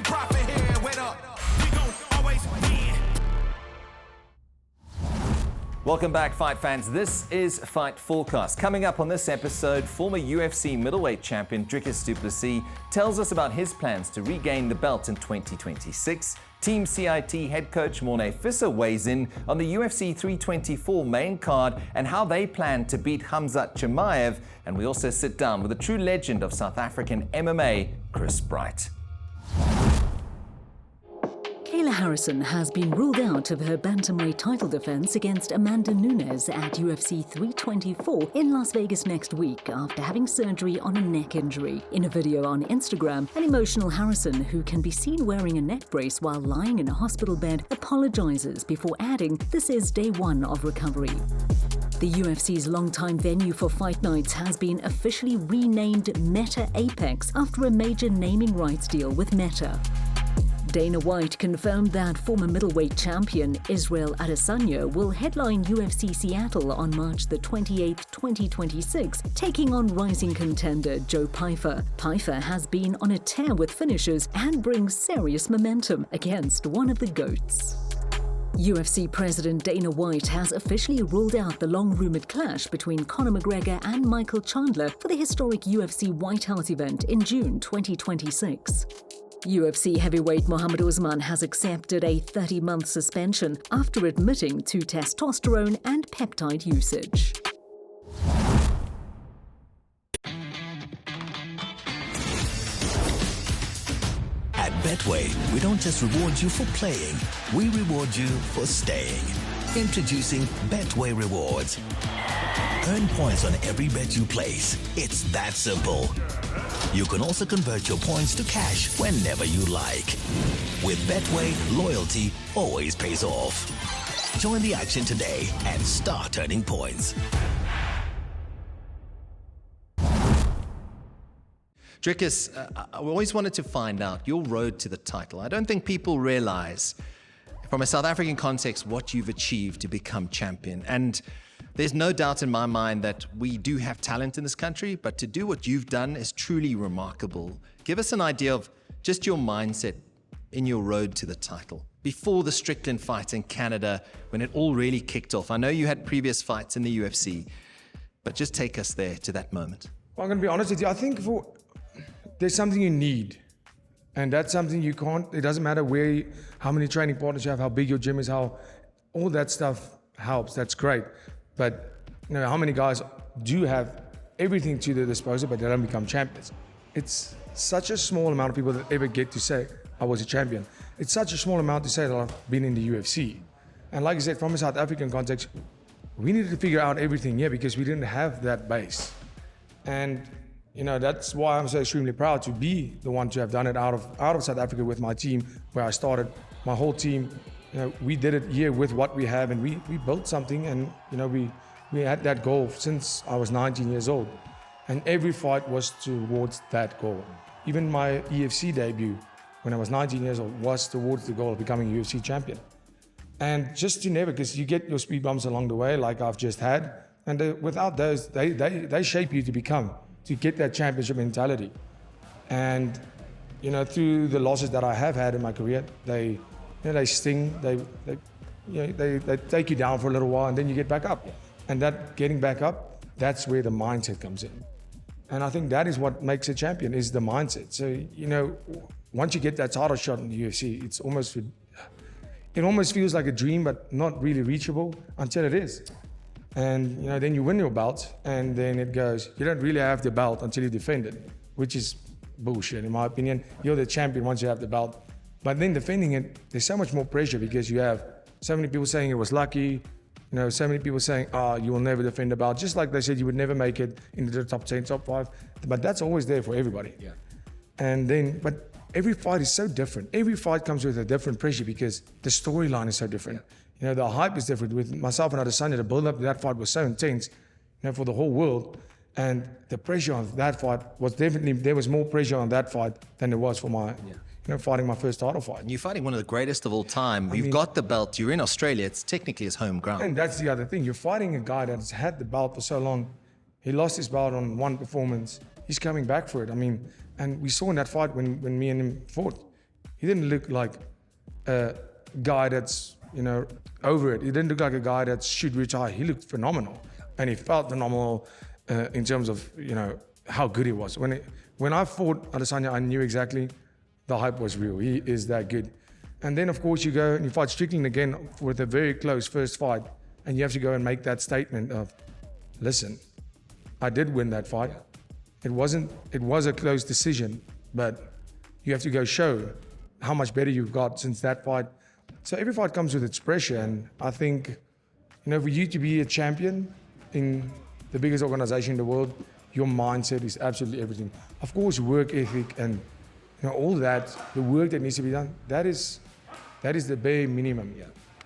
making profit here. Wait up, we gon' always win. Welcome back, fight fans. This is Fight Fullcast. Coming up on this episode, former UFC middleweight champion Dricus du Plessis tells us about his plans to regain the belt in 2026. Team CIT head coach Morne Visser weighs in on the UFC 324 main card and how they plan to beat Khamzat Chimaev. And we also sit down with a true legend of South African MMA, Chris Bright. Kayla Harrison has been ruled out of her bantamweight title defense against Amanda Nunes at UFC 324 in Las Vegas next week after having surgery on a neck injury. In a video on Instagram, an emotional Harrison, who can be seen wearing a neck brace while lying in a hospital bed, apologizes before adding, "This is day one of recovery." The UFC's longtime venue for fight nights has been officially renamed Meta Apex after a major naming rights deal with Meta. Dana White confirmed that former middleweight champion Israel Adesanya will headline UFC Seattle on March the 28th, 2026, taking on rising contender Joe Pyfer. Pyfer has been on a tear with finishes and brings serious momentum against one of the GOATs. UFC President Dana White has officially ruled out the long-rumored clash between Conor McGregor and Michael Chandler for the historic UFC White House event in June 2026. UFC heavyweight Mohammed Usman has accepted a 30-month suspension after admitting to testosterone and peptide usage. At Betway, we don't just reward you for playing, we reward you for staying. Introducing Betway Rewards. Earn points on every bet you place. It's that simple. You can also convert your points to cash whenever you like. With Betway, loyalty always pays off. Join the action today and start earning points. Dricus, I always wanted to find out your road to the title. I don't think people realize, from a South African context, what you've achieved to become champion. And there's no doubt in my mind that we do have talent in this country, but to do what you've done is truly remarkable. Give us an idea of just your mindset in your road to the title. Before the Strickland fight in Canada, when it all really kicked off. I know you had previous fights in the UFC, but just take us there to that moment. Well, I'm going to be honest with you. I think there's something you need. And that's something you can't, it doesn't matter how many training partners you have, how big your gym is, all that stuff helps. That's great. But how many guys do have everything to their disposal, but they don't become champions? It's such a small amount of people that ever get to say, I was a champion. It's such a small amount to say that I've been in the UFC. And like I said, from a South African context, we needed to figure out everything here because we didn't have that base. And that's why I'm so extremely proud to be the one to have done it out of South Africa with my team, where I started my whole team. We did it here with what we have, and we built something, and we had that goal since I was 19 years old, and every fight was towards that goal. Even my EFC debut, when I was 19 years old, was towards the goal of becoming a UFC champion. And just to never, because you get your speed bumps along the way, like I've just had, and without those, they shape you to get that championship mentality. And through the losses that I have had in my career, they sting, they take you down for a little while, and then you get back up. And that getting back up, that's where the mindset comes in. And I think that is what makes a champion, is the mindset. So, once you get that title shot in the UFC, it almost feels like a dream, but not really reachable until it is. And then you win your belt, and then it goes, you don't really have the belt until you defend it, which is bullshit in my opinion. You're the champion once you have the belt. But then defending it, there's so much more pressure because you have so many people saying it was lucky, so many people saying, you will never defend the belt. Just like they said you would never make it into the top 10, top 5. But that's always there for everybody. Yeah. But every fight is so different. Every fight comes with a different pressure because the storyline is so different. Yeah. The hype is different. With myself and Adesanya, the build-up to that fight was so intense, for the whole world. And the pressure on that fight was definitely, there was more pressure on that fight than there was for my, fighting my first title fight. And you're fighting one of the greatest of all time. You've got the belt. You're in Australia. It's technically his home ground. And that's the other thing. You're fighting a guy that's had the belt for so long. He lost his belt on one performance. He's coming back for it. And we saw in that fight when me and him fought, he didn't look like a guy that's, over it. He didn't look like a guy that should retire. He looked phenomenal. And he felt phenomenal in terms of, how good he was. When I fought Adesanya, I knew exactly the hype was real. He is that good. And then, of course, you go and you fight Strickland again with a very close first fight. And you have to go and make that statement of, listen, I did win that fight. It was a close decision, but you have to go show how much better you've got since that fight. So every fight comes with its pressure. And I think, for you to be a champion in the biggest organization in the world, your mindset is absolutely everything. Of course, work ethic and all that, the work that needs to be done, that is the bare minimum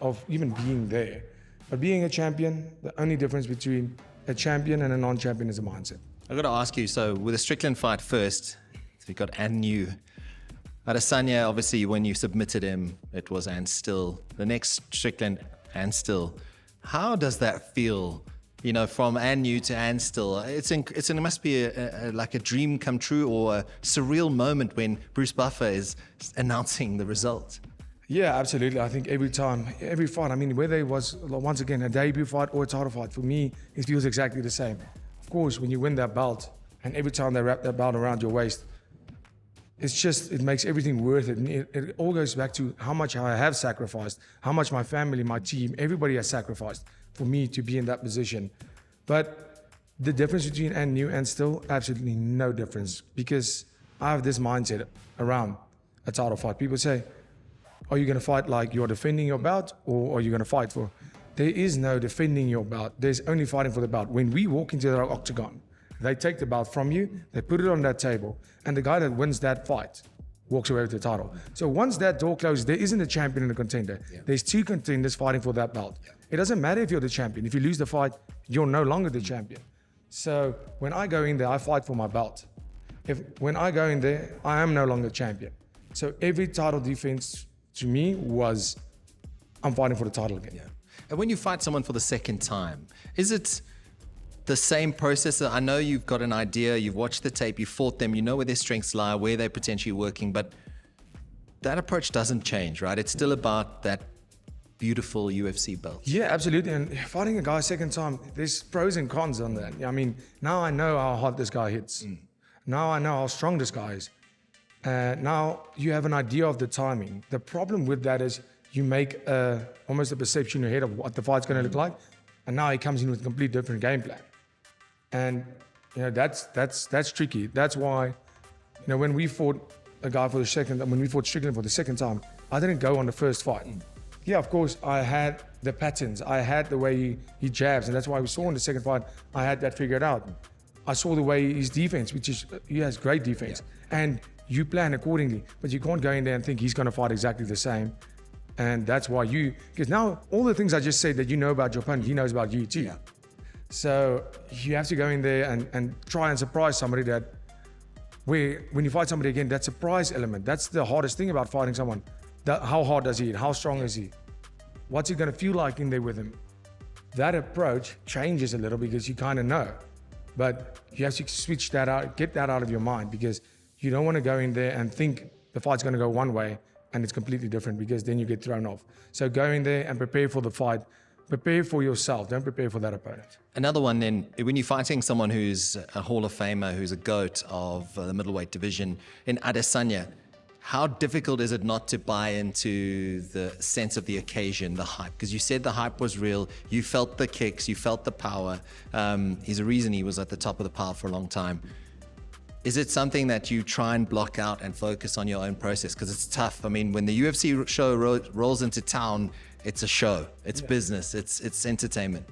of even being there. But being a champion, the only difference between a champion and a non-champion is a mindset. I've got to ask you, so with the Strickland fight first, so you got Anu. Adesanya, obviously, when you submitted him, it was and still. The next Strickland, and still. How does that feel? From Anu to and still. It must be like a dream come true or a surreal moment when Bruce Buffer is announcing the result. Yeah, absolutely. I think every fight, whether it was, once again, a debut fight or a title fight, for me, it feels exactly the same. Of course, when you win that belt, and every time they wrap that belt around your waist, it makes everything worth it. And it all goes back to how much I have sacrificed, how much my family, my team, everybody has sacrificed for me to be in that position. But the difference between Anu and still, absolutely no difference, because I have this mindset around a title fight. People say, are you going to fight like you're defending your belt, or are you going to fight for? There is no defending your belt. There's only fighting for the belt. When we walk into the octagon, they take the belt from you, they put it on that table, and the guy that wins that fight walks away with the title. So once that door closes, there isn't a champion and a contender. Yeah. There's two contenders fighting for that belt. Yeah. It doesn't matter if you're the champion. If you lose the fight, you're no longer the champion. So when I go in there, I fight for my belt. When I go in there, I am no longer champion. So every title defense to me was, I'm fighting for the title again. Yeah. And when you fight someone for the second time, is it the same process? I know you've got an idea, you've watched the tape, you fought them, you know where their strengths lie, where they're potentially working, but that approach doesn't change, right? It's still about that beautiful UFC belt. Yeah, absolutely. And fighting a guy second time, there's pros and cons on that. Now I know how hard this guy hits. Now I know how strong this guy is. Now you have an idea of the timing. The problem with that is you make almost a perception in your head of what the fight's going to look like, and now he comes in with a complete different game plan. And that's tricky. That's why, when we fought a guy for the second, when we fought Strickland for the second time, I didn't go on the first fight. Yeah, of course, I had the patterns. I had the way he jabs, and that's why we saw in the second fight, I had that figured out. I saw the way his defense, he has great defense, and you plan accordingly, but you can't go in there and think he's going to fight exactly the same. And that's why because now all the things I just said that you know about your opponent, he knows about you too. Yeah. So you have to go in there and try and surprise somebody when you fight somebody again, that surprise element, that's the hardest thing about fighting someone. How hard does he hit? How strong is he? What's it going to feel like in there with him? That approach changes a little because you kind of know, but you have to switch that out, get that out of your mind, because you don't want to go in there and think the fight's going to go one way and it's completely different, because then you get thrown off. So go in there and prepare for the fight. Prepare for yourself. Don't prepare for that opponent. Another one then, when you're fighting someone who's a Hall of Famer, who's a GOAT of the middleweight division, in Adesanya, how difficult is it not to buy into the sense of the occasion, the hype? Because you said the hype was real. You felt the kicks. You felt the power. He's a reason he was at the top of the pile for a long time. Is it something that you try and block out and focus on your own process? Because it's tough. When the UFC show rolls into town, it's a show. It's business. It's entertainment.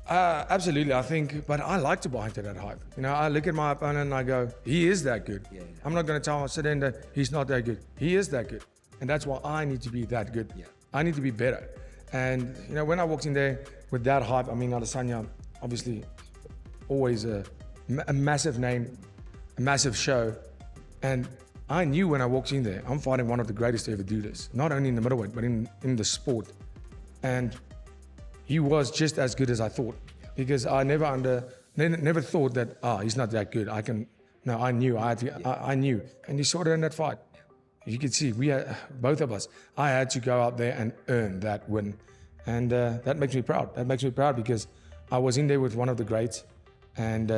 Absolutely, I think, but I like to buy into that hype. I look at my opponent and I go, he is that good. Yeah. I'm not going to tell him, sit in that he's not that good. He is that good. And that's why I need to be that good. Yeah. I need to be better. And, when I walked in there with that hype, Adesanya, obviously, always a massive name, a massive show. And I knew when I walked in there, I'm fighting one of the greatest to ever do this. Not only in the middleweight, but in the sport. And he was just as good as I thought, because I never thought that he's not that good. I knew, and he saw it in that fight. you could see both of us. I had to go out there and earn that win, and that makes me proud. That makes me proud because I was in there with one of the greats, and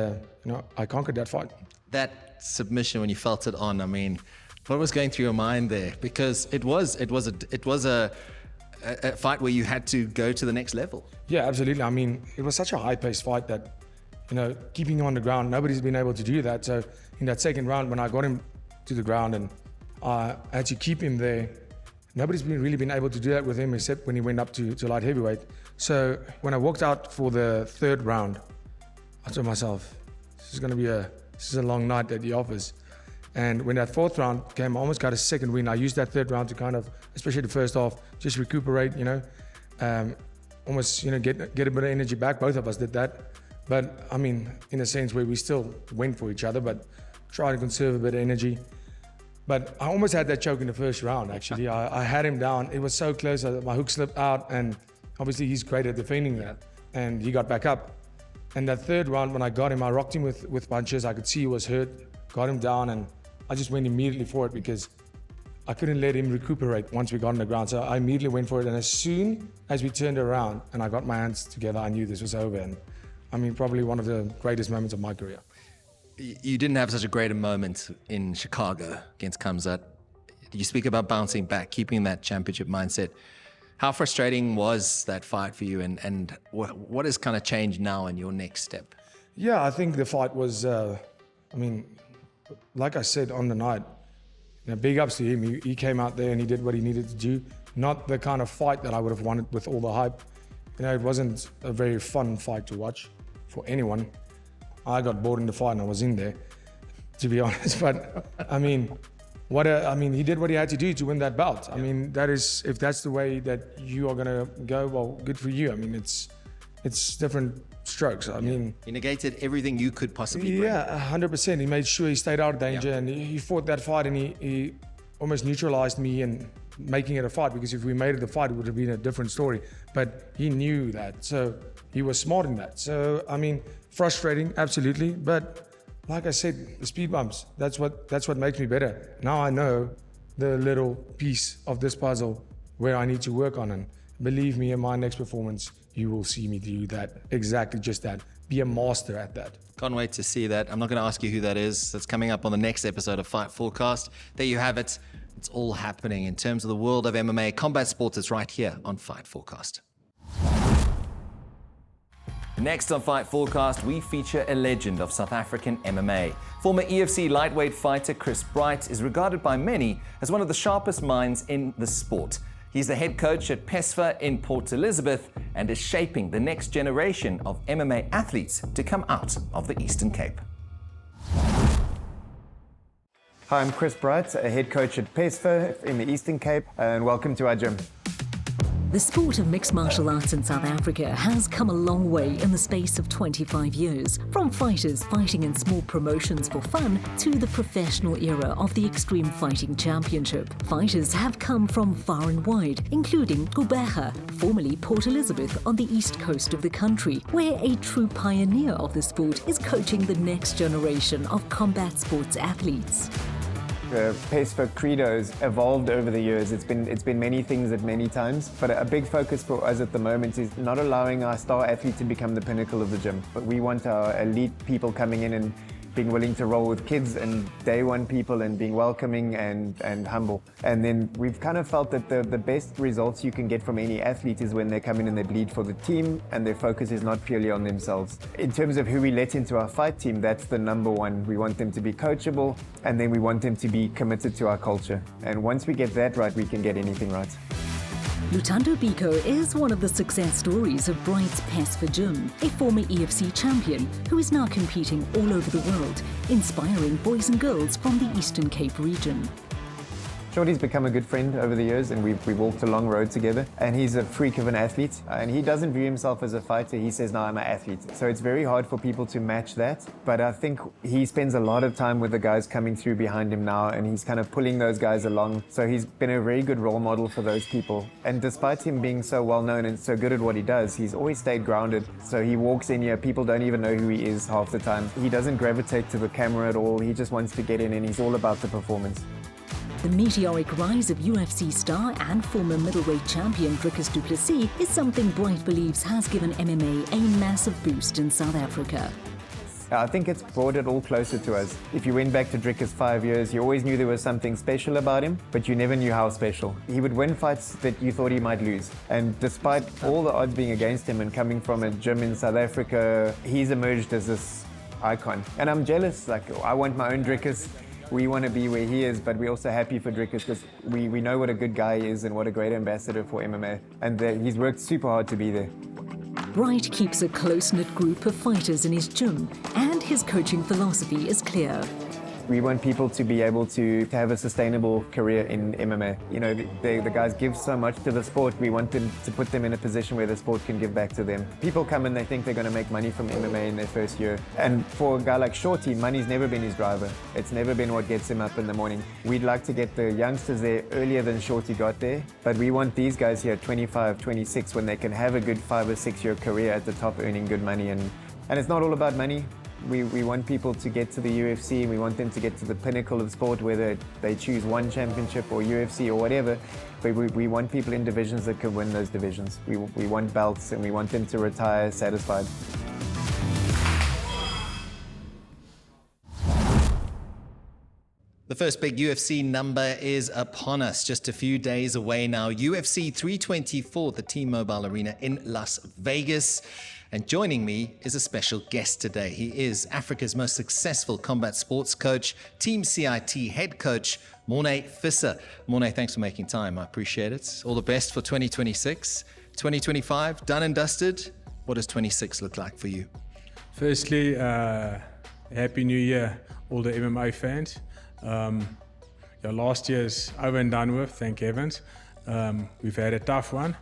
I conquered that fight. That submission, when you felt it on, I mean, what was going through your mind there? Because it was a fight where you had to go to the next level. Yeah, absolutely. I mean, it was such a high-paced fight that, keeping him on the ground, nobody's been able to do that. So in that second round, when I got him to the ground and I had to keep him there, nobody's really been able to do that with him except when he went up to light heavyweight. So when I walked out for the third round, I told myself, this is a long night at the office. And when that fourth round came, I almost got a second win. I used that third round to kind of, especially the first half, just recuperate, almost, get a bit of energy back. Both of us did that. But I mean, in a sense where we still went for each other, but try to conserve a bit of energy. But I almost had that choke in the first round, actually. I had him down. It was so close. My hook slipped out, and obviously he's great at defending that. And he got back up. And that third round, when I got him, I rocked him with punches. I could see he was hurt, got him down, and I just went immediately for it because I couldn't let him recuperate once we got on the ground. So I immediately went for it. And as soon as we turned around and I got my hands together, I knew this was over. And I mean, probably one of the greatest moments of my career. You didn't have such a great moment in Chicago against Khamzat. You speak about bouncing back, keeping that championship mindset. How frustrating was that fight for you, and what has kind of changed now in your next step? Yeah, I think the fight was, like I said on the night, big ups to him. He came out there and he did what he needed to do. Not the kind of fight that I would have wanted with all the hype. It wasn't a very fun fight to watch for anyone. I got bored in the fight and I was in there, to be honest. But he did what he had to do to win that belt. I mean, if that's the way that you are gonna go, well, good for you. I mean, it's different strokes. I mean, he negated everything you could possibly bring. Yeah, 100%. He made sure he stayed out of danger, and he fought that fight, and he almost neutralized me and making it a fight, because if we made it a fight, it would have been a different story. But he knew that, so he was smart in that. So I mean, frustrating, absolutely, but like I said, the speed bumps, that's what makes me better. Now I know the little piece of this puzzle where I need to work on, and believe me, in my next performance, you will see me do that, exactly just that, be a master at that. Can't wait to see that. I'm not going to ask you who that is. That's coming up on the next episode of Fight Forecast. There you have it. It's all happening in terms of the world of MMA. Combat sports is right here on Fight Forecast. Next on Fight Forecast, we feature a legend of South African MMA. Former EFC lightweight fighter Chris Bright is regarded by many as one of the sharpest minds in the sport. He's the head coach at PESFA in Port Elizabeth and is shaping the next generation of MMA athletes to come out of the Eastern Cape. Hi, I'm Chris Bright, a head coach at PESFA in the Eastern Cape, and welcome to our gym. The sport of mixed martial arts in South Africa has come a long way in the space of 25 years, from fighters fighting in small promotions for fun to the professional era of the Extreme Fighting Championship. Fighters have come from far and wide, including Gqeberha, formerly Port Elizabeth on the east coast of the country, where a true pioneer of the sport is coaching the next generation of combat sports athletes. The PESFA credos evolved over the years. It's been many things at many times, but a big focus for us at the moment is not allowing our star athlete to become the pinnacle of the gym. But we want our elite people coming in and being willing to roll with kids and day one people and being welcoming and humble. And then we've kind of felt that the best results you can get from any athlete is when they come in and they bleed for the team and their focus is not purely on themselves. In terms of who we let into our fight team, that's the number one. We want them to be coachable, and then we want them to be committed to our culture. And once we get that right, we can get anything right. Lutando Biko is one of the success stories of Bright's PESFA Gym, a former EFC champion who is now competing all over the world, inspiring boys and girls from the Eastern Cape region. Shorty's become a good friend over the years, and we've walked a long road together, and he's a freak of an athlete, and he doesn't view himself as a fighter. He says, no, I'm an athlete. So it's very hard for people to match that, but I think he spends a lot of time with the guys coming through behind him now, and he's kind of pulling those guys along. So he's been a very good role model for those people, and despite him being so well known and so good at what he does, he's always stayed grounded. So he walks in here, people don't even know who he is half the time. He doesn't gravitate to the camera at all. He just wants to get in, and he's all about the performance. The meteoric rise of UFC star and former middleweight champion Dricus du Plessis is something Bright believes has given MMA a massive boost in South Africa. I think it's brought it all closer to us. If you went back to Dricus 5 years, you always knew there was something special about him, but you never knew how special. He would win fights that you thought he might lose. And despite all the odds being against him and coming from a gym in South Africa, he's emerged as this icon. And I'm jealous, like I want my own Dricus. We want to be where he is, but we're also happy for Dricus because we know what a good guy he is and what a great ambassador for MMA. And he's worked super hard to be there. Bright keeps a close-knit group of fighters in his gym, and his coaching philosophy is clear. We want people to be able to have a sustainable career in MMA. You know, the guys give so much to the sport. We want them to put them in a position where the sport can give back to them. People come and they think they're going to make money from MMA in their first year. And for a guy like Shorty, money's never been his driver. It's never been what gets him up in the morning. We'd like to get the youngsters there earlier than Shorty got there. But we want these guys here at 25, 26, when they can have a good 5 or 6 year career at the top earning good money. And it's not all about money. We want people to get to the UFC, and we want them to get to the pinnacle of sport, whether they choose one championship or UFC or whatever. But we want people in divisions that can win those divisions. We want belts, and we want them to retire satisfied. The first big UFC number is upon us, just a few days away now. UFC 324, the T-Mobile Arena in Las Vegas. And joining me is a special guest today. He is Africa's most successful combat sports coach, Team CIT head coach, Morne Visser. Morne, thanks for making time. I appreciate it. All the best for 2026. 2025, done and dusted. What does 26 look like for you? Firstly, Happy New Year, all the MMA fans. Last year's over and done with, thank heavens. We've had a tough one.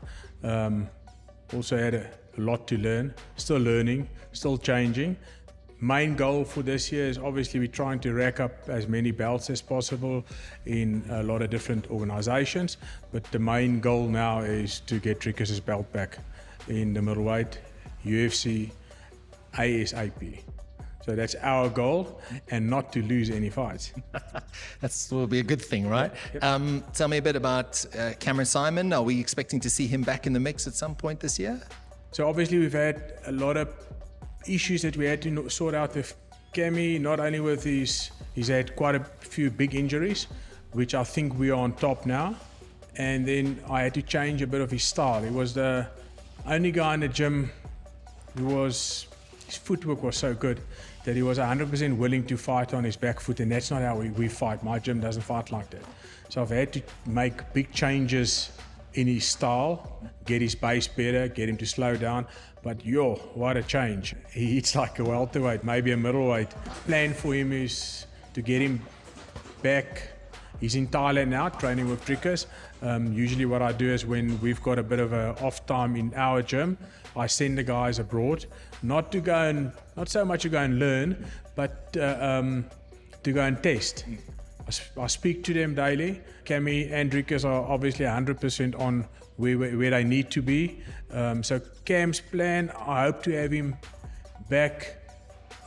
Also had a lot to learn, still learning, still changing. Main goal for this year is obviously we're trying to rack up as many belts as possible in a lot of different organizations, but the main goal now is to get Dricus' belt back in the middleweight, UFC, ASAP. So that's our goal, and not to lose any fights. That will be a good thing, right? Yep. Tell me a bit about Cameron Simon. Are we expecting to see him back in the mix at some point this year? So obviously we've had a lot of issues that we had to sort out with Cammy, not only with he's had quite a few big injuries, which I think we are on top now. And then I had to change a bit of his style. He was the only guy in the gym his footwork was so good that he was 100% willing to fight on his back foot, and that's not how we fight. My gym doesn't fight like that. So I've had to make big changes in his style, get his base better, get him to slow down. But what a change. He hits like a welterweight, maybe a middleweight. Plan for him is to get him back. He's in Thailand now, training with Dricus. Usually what I do is when we've got a bit of a off time in our gym, I send the guys abroad, not so much to go and learn, but to go and test. I speak to them daily. Cammy and Dricus are obviously 100% on where they need to be. So Cam's plan, I hope to have him back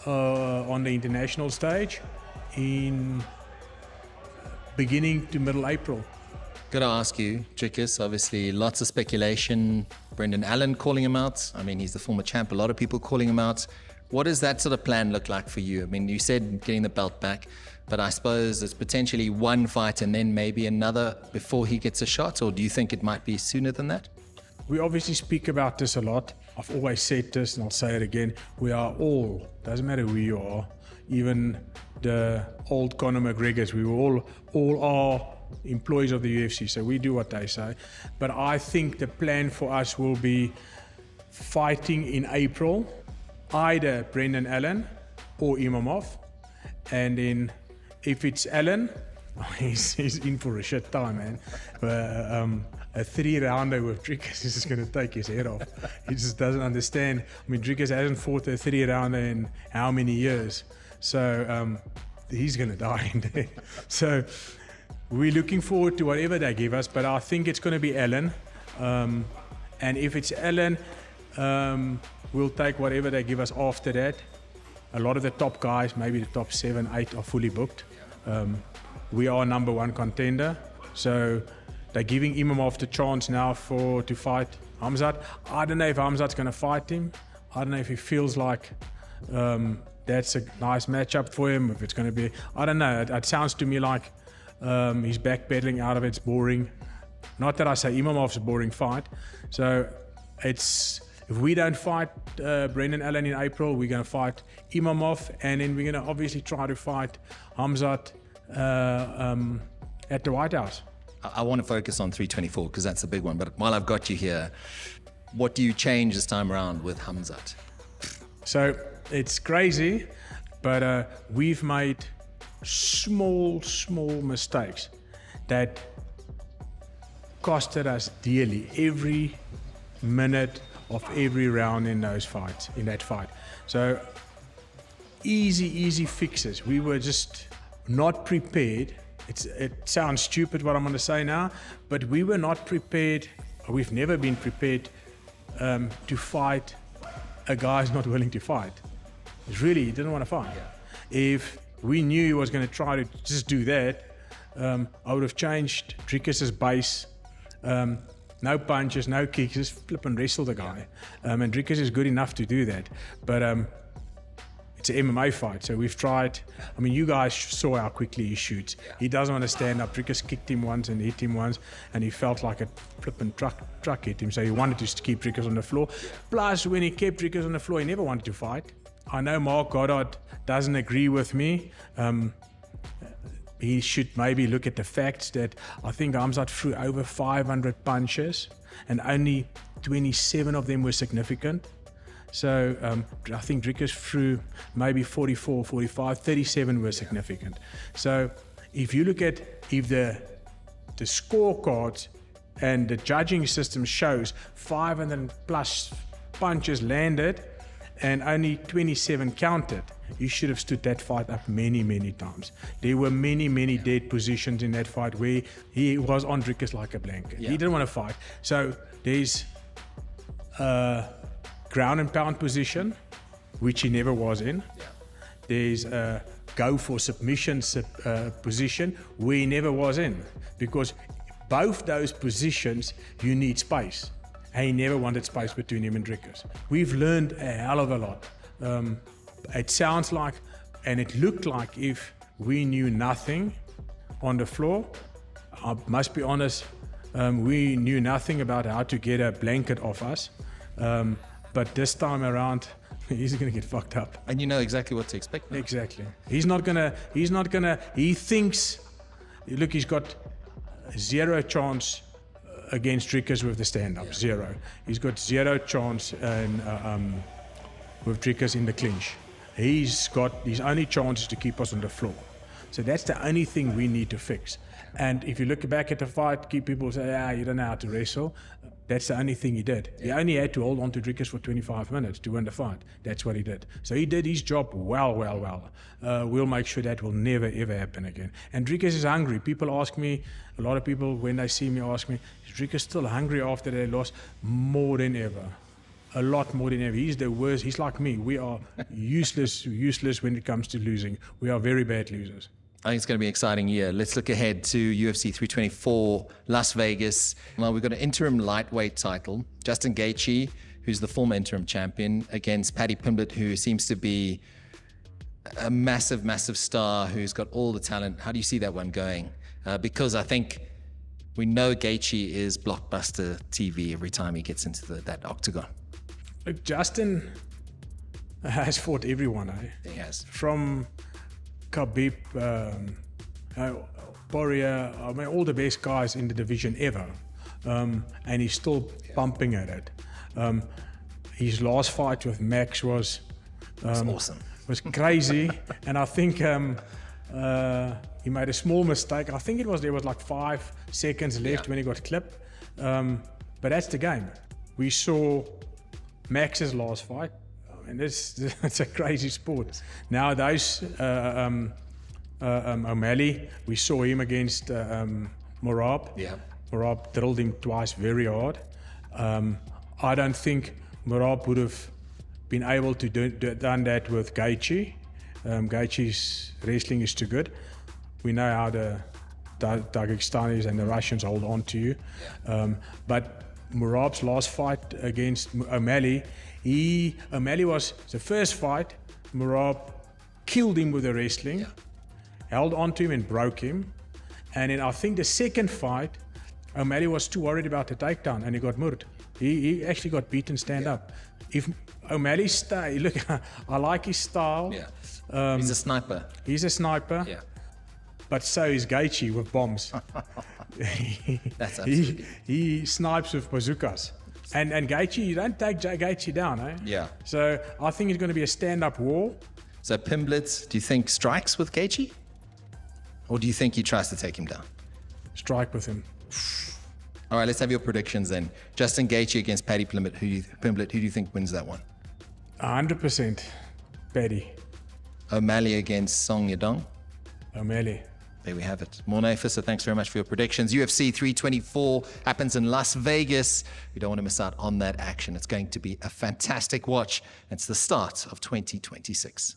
on the international stage in beginning to middle April. Got to ask you, Dricus, obviously lots of speculation. Brendan Allen calling him out. I mean, he's the former champ. A lot of people calling him out. What does that sort of plan look like for you? I mean, you said getting the belt back, but I suppose it's potentially one fight and then maybe another before he gets a shot, or do you think it might be sooner than that? We obviously speak about this a lot. I've always said this, and I'll say it again. We are all, doesn't matter who you are, even the old Conor McGregors, we all are employees of the UFC, so we do what they say. But I think the plan for us will be fighting in April, either Brendan Allen or Imamov, and then if it's Allen, he's in for a shit time, man. A 3-rounder with Dricus is just going to take his head off. He just doesn't understand. I mean, Dricus hasn't fought a 3-rounder in how many years? So he's going to die in there. So we're looking forward to whatever they give us, but I think it's going to be Allen. And if it's Allen, we'll take whatever they give us after that. A lot of the top guys, maybe the top 7, 8 are fully booked. we are number one contender. So they're giving Imamov the chance now to fight Hamzat. I don't know if Hamzat's going to fight him. I don't know if he feels like that's a nice matchup for him. If it's going to be, I don't know. It sounds to me like he's backpedaling out of it. It's boring. Not that I say Imamov's a boring fight. So if we don't fight Brendan Allen in April, we're going to fight Imamov, and then we're going to obviously try to fight Hamzat at the White House. I want to focus on 324 because that's a big one. But while I've got you here, what do you change this time around with Hamzat? So it's crazy, but we've made small mistakes that costed us dearly every minute of every round in that fight. So easy fixes. We were just not prepared. It sounds stupid what I'm going to say now, but we were not prepared. We've never been prepared to fight a guy who's not willing to fight. He didn't want to fight. If we knew he was going to try to just do that, I would have changed Dricus's base. No punches, no kicks, just flip and wrestle the guy. And Dricus is good enough to do that. But it's an MMA fight, so we've tried. I mean, you guys saw how quickly he shoots. He doesn't want to stand up. Dricus kicked him once and hit him once, and he felt like a flipping truck hit him. So he wanted to keep Dricus on the floor. Plus, when he kept Dricus on the floor, he never wanted to fight. I know Mark Goddard doesn't agree with me. He should maybe look at the facts that I think Hamzat threw over 500 punches and only 27 of them were significant. So I think Dricus threw maybe 44, 45, 37 were significant. So if you look at if the scorecards and the judging system shows 500 plus punches landed and only 27 counted, you should have stood that fight up many times. There were many dead positions in that fight where he was on Dricus like a blanket. He didn't want to fight. So there's ground and pound position, which he never was in. There's a go for submission position where he never was in, because both those positions you need space, and he never wanted space between him and Dricus. We've learned a hell of a lot. It sounds like, and it looked like, if we knew nothing on the floor. I must be honest, we knew nothing about how to get a blanket off us. But this time around, he's going to get fucked up. And you know exactly what to expect now. Exactly. He thinks, look, he's got zero chance against Dricus with the stand-up, zero. He's got zero chance with Dricus in the clinch. His only chance is to keep us on the floor. So that's the only thing we need to fix. And if you look back at the fight, people say, you don't know how to wrestle. That's the only thing he did. He only had to hold on to Dricus for 25 minutes to win the fight. That's what he did. So he did his job well. We'll make sure that will never, ever happen again. And Dricus is hungry. People ask me, a lot of people, when they see me, ask me, is Dricus still hungry after they lost? More than ever. A lot more than ever. He's the worst. He's like me. We are useless when it comes to losing. We are very bad losers. I think it's going to be an exciting year. Let's look ahead to UFC 324, Las Vegas. Well, we've got an interim lightweight title. Justin Gaethje, who's the former interim champion, against Paddy Pimblett, who seems to be a massive star, who's got all the talent. How do you see that one going? Because I think we know Gaethje is blockbuster TV every time he gets into that octagon. Look, Justin has fought everyone, He has. From Khabib, Poirier, I mean, all the best guys in the division ever. And he's still pumping at it. His last fight with Max was awesome. Was crazy. And I think he made a small mistake. I think there was like 5 seconds left when he got clipped. But that's the game. We saw Max's last fight. And it's a crazy sport. Nowadays, O'Malley, we saw him against Morab. Yeah. Morab drilled him twice very hard. I don't think Morab would have been able to done that with Gaethje. Gaethje's wrestling is too good. We know how the Dagestanis and the Russians hold on to you. But Merab's last fight against O'Malley, O'Malley was the first fight, Merab killed him with the wrestling, held on to him and broke him. And then I think the second fight, O'Malley was too worried about the takedown and he got murdered. He actually got beaten stand up. If O'Malley stay, look, I like his style. Yeah. He's a sniper. He's a sniper. Yeah. But so is Gaethje with bombs. That's absolutely. He snipes with bazookas. And Gaethje, you don't take Gaethje down, eh? Yeah. So I think it's going to be a stand-up war. So Pimblett, do you think strikes with Gaethje? Or do you think he tries to take him down? Strike with him. All right, let's have your predictions then. Justin Gaethje against Paddy Pimblett. Who do you think wins that one? 100% Paddy. O'Malley against Song Yadong. O'Malley. There we have it. Morne Visser, thanks very much for your predictions. UFC 324 happens in Las Vegas. You don't want to miss out on that action. It's going to be a fantastic watch. It's the start of 2026.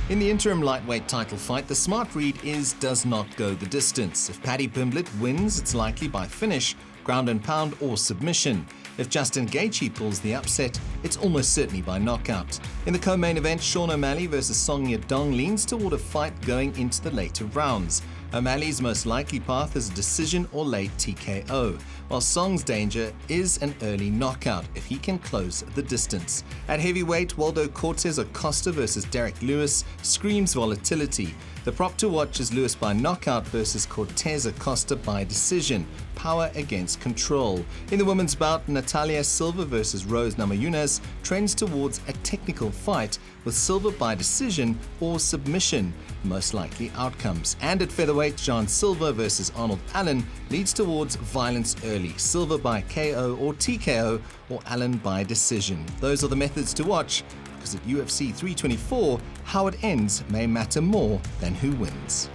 In the interim lightweight title fight, the smart read is does not go the distance. If Paddy Pimblett wins, it's likely by finish, ground and pound or submission. If Justin Gaethje pulls the upset, it's almost certainly by knockout. In the co-main event, Sean O'Malley versus Song Yadong leans toward a fight going into the later rounds. O'Malley's most likely path is a decision or late TKO, while Song's danger is an early knockout if he can close the distance. At heavyweight, Waldo Cortez Acosta versus Derek Lewis screams volatility. The prop to watch is Lewis by knockout versus Cortez Acosta by decision. Power against control. In the women's bout, Natalia Silva versus Rose Namajunas trends towards a technical fight with Silva by decision or submission, most likely outcomes. And at featherweight, John Silva versus Arnold Allen leads towards violence early. Silva by KO or TKO or Allen by decision. Those are the methods to watch, because at UFC 324, how it ends may matter more than who wins.